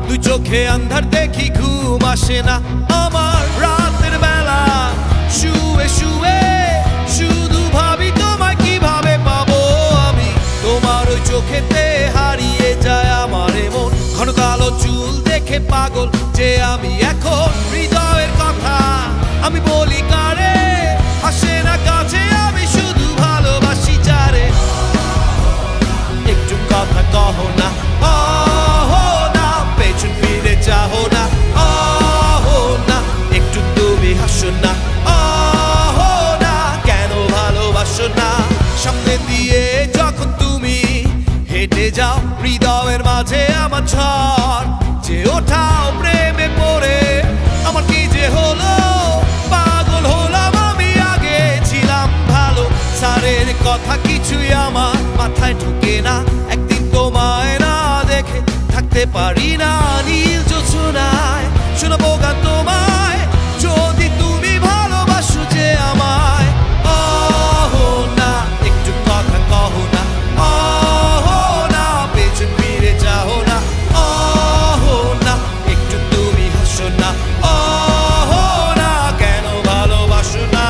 দুই চোখে আন্ধার দেখি ঘুম আসে না আমার রাতের বেলা শুয়ে শুয়ে শুধু ভাবি তোমায় কিভাবে পাবো আমি তোমার ওই চোখেতে হারিয়ে যায় আমার মন ঘন কালো চুল দেখে পাগল যে আমি এখন হৃদয়ের কথা আমি বলি কারে আসে না কাছে আমি শুধু ভালোবাসি যারে একটু কথা কহো না না পেছন ফিরে যাও না না একটু তুমি হাসো না না কেন ভালোবাসো না সামনে দিয়ে যখন তুমি হেঁটে যাও হৃদয়ের মাঝে আমার ঝড় যে ওঠাও প্রেমে পড়ে আমার কি যে হলো পাগল হলাম আমি আগে ছিলাম ভালো সারের কথা কিছুই আমার মাথায় ঢুকে না একদিন তোমায় না দেখে থাকতে পারি না নীল জোছনায় শোনাবো গান তোমায় যদি তুমি ভালোবাসো যে আমায় না একটু কথা কহো না না পেছন ফিরে যাও না না একটু তুমি হাসো না না কেন ভালোবাসো না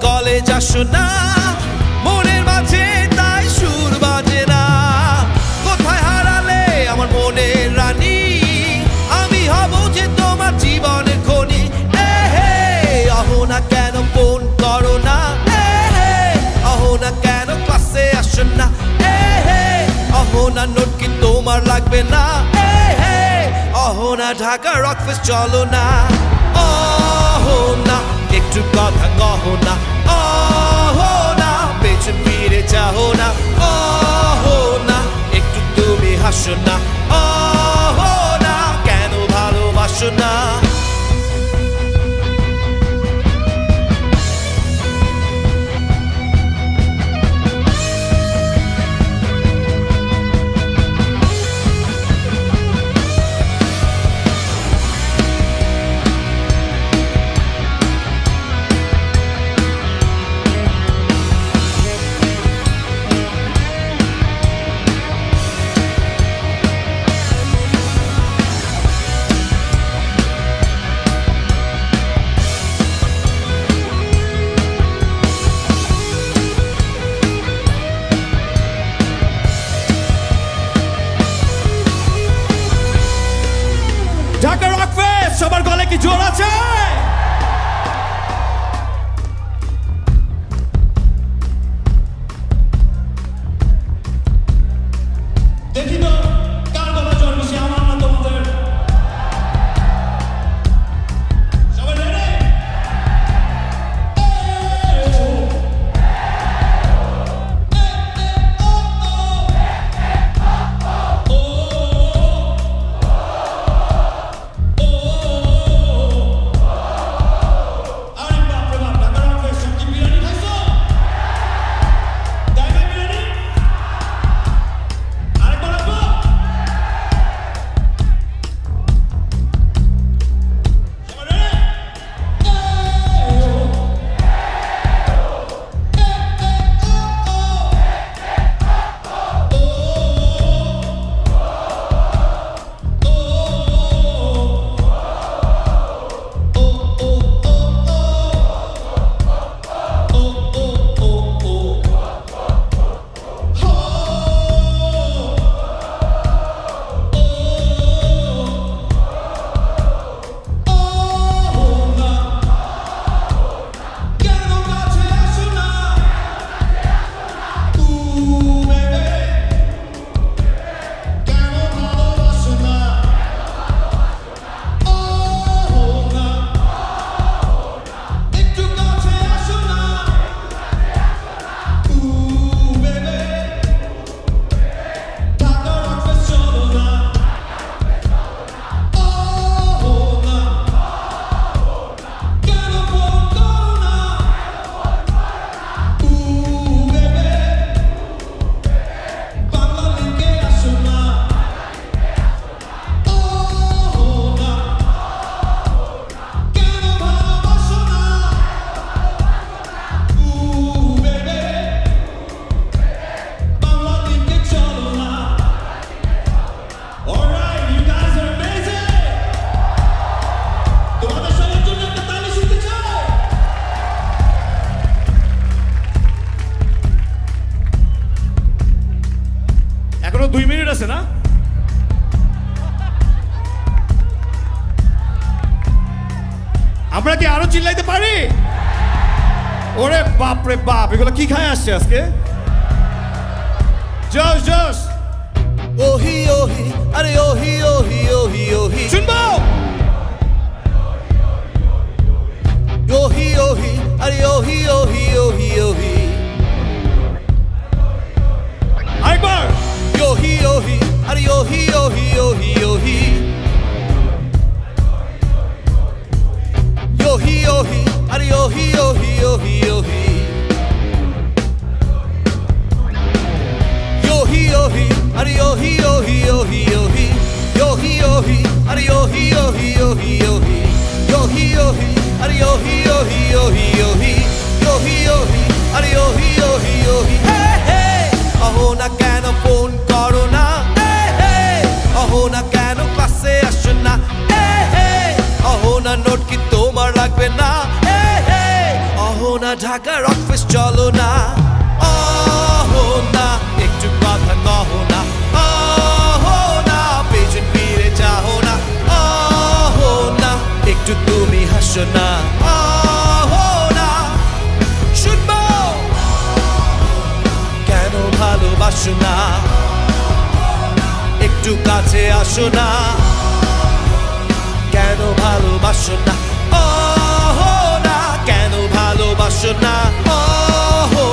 কলেজ আসো না মনের মাঝে তাই সুর বাজে না কোথায় হারালে আমার মনের রানী আমি হব যে তোমার জীবনের খনি আহো না কেন ফোন করো না আহো না কেন ক্লাসে আসো না আহো না নোট কি তোমার লাগবে না আহো না ঢাকা রকফেস্ট চলো না আহো না একটু কথা কহো না না পেছন ফিরে যাও না না একটু তুমি হাসো না না কেন ভালোবাসো না 2 মিনিট আছে না? আমরা কি আরো চিল্লাইতে পারি? ওরে বাপ রে বাপ, এগুলো কি খায় আসছে আজকে? জোশ জোশ ওহি ওহি আরে ওহি ওহি ওহি ওহি শুনবো ওহি ওহি আরে ওহি ওহি ওহি ওহি আরেকবার ওহি ওহি আরে ওহি ওহি ওহি ওহি ওহি ওহি আরে ওহি ওহি ওহি ওহি Yohi yohi, are yohi yohi yohi yohi, yohi yohi, are yohi yohi yohi yohi, yohi yohi, are yohi yohi yohi yohi, yohi yohi, are yohi yohi yohi. Hey hey, aho na keno phone karo na. Hey hey, aho na keno classe asho na. Hey hey, aho na note ki tomar lagbe na. Hey hey, aho na Dhaka office cholo na. Aho na. কথা কহো না আহো না পেছন ফিরে যাও না আহো না একটু তুমি হাসো না আহো না শুনবো কেন ভালোবাসো না একটু কাছে আসো না কেন ভালোবাসো না আহো না কেন ভালোবাসো না আহো